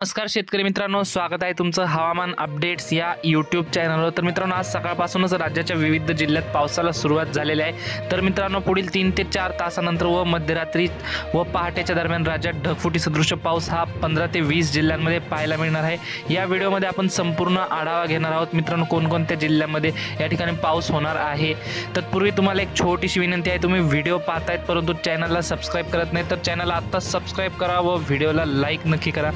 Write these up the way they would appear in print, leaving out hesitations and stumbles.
नमस्कार शेतकरी मित्रांनो, स्वागत आहे तुमचं हवामान अपडेट्स या यूट्यूब चॅनलवर। तर मित्रांनो, आज सकाळपासूनच राज्याच्या विविध जिल्ह्यात पावसाला सुरुवात झालेली आहे। तर मित्रांनो, पुढील 3 ते 4 तासानंतर व मध्यरात्री व पहाटेच्या दरम्यान राज्यात ढगफुटी सदृश पाऊस हा 15 ते 20 जिल्ह्यांमध्ये पाहायला मिळणार आहे। या व्हिडिओमध्ये आपण संपूर्ण आढावा घेणार आहोत मित्रांनो, कोणकोणत्या जिल्ह्यांमध्ये या ठिकाणी पाऊस होणार आहे। तत्पूर्वी तुम्हाला एक छोटीशी विनंती आहे, तुम्ही व्हिडिओ पाहतायत परंतु चॅनलला सबस्क्राइब करत नाही तर चॅनलला आत्ता सबस्क्राइब करा व व्हिडिओला लाईक नक्की करा।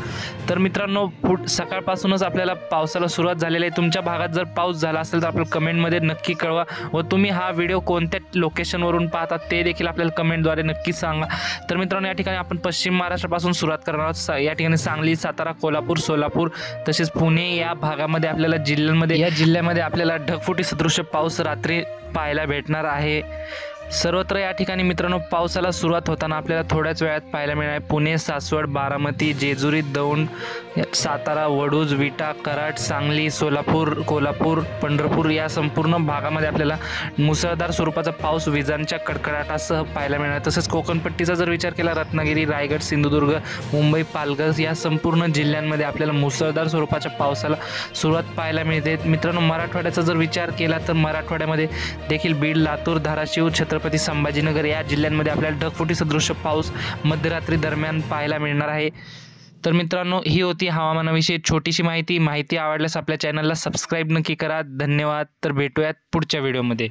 तर मित्रांनो, सकाळपासूनच आपल्याला पावसाला सुरुवात झालेली आहे। तुमच्या भागात जर पाऊस झाला असेल तर आपल्याला कमेंटमध्ये नक्की कळवा व तुम्ही हा व्हिडिओ कोणत्या लोकेशनवरून पाहता ते देखील आपल्याला कमेंटद्वारे नक्की सांगा। तर मित्रांनो, या ठिकाणी आपण पश्चिम महाराष्ट्रापासून सुरुवात करणार आहोत। या ठिकाणी सांगली, सातारा, कोल्हापूर, सोलापूर तसेच पुणे या भागामध्ये आपल्याला जिल्ह्यामध्ये आपल्याला ढगफुटी सदृश पाऊस रात्री पाहायला भेटणार आहे। सर्वत्र या ठिकाणी मित्रांनो पावसाला सुरुवात होताना आपल्याला थोड्याच वेळात पाहायला मिळणार आहे। पुणे, सासवड, बारामती, जेजुरी, दौंड, सातारा, वडूज, विटा, कराड, सांगली, सोलापूर, कोल्हापूर, पंढरपूर या संपूर्ण भागामध्ये आपल्याला मुसळधार स्वरूपाचा पाऊस विजांच्या कडकडाटासह पाहायला मिळणार। तसेच कोकणपट्टीचा जर विचार केला, रत्नागिरी, रायगड, सिंधुदुर्ग, मुंबई, पालघर या संपूर्ण जिल्ह्यांमध्ये आपल्याला मुसळधार स्वरूपाच्या पावसाला सुरुवात पाहायला मिळते। मित्रांनो, मराठवाड्याचा जर विचार केला तर मराठवाड्यामध्ये देखील बीड, लातूर, धाराशिव, छत्रपती संभाजीनगर या जिल्ह्यांमध्ये आपल्याला ढगफुटी सदृश पाऊस मध्यरात्री दरम्यान पाहायला मिळणार आहे। तर मित्रांनो, ही होती हवामानाविषयी छोटीशी माहिती आवडल्यास आपल्या चॅनलला सबस्क्राइब नक्की करा। धन्यवाद। तर भेटूयात पुढच्या व्हिडिओमध्ये।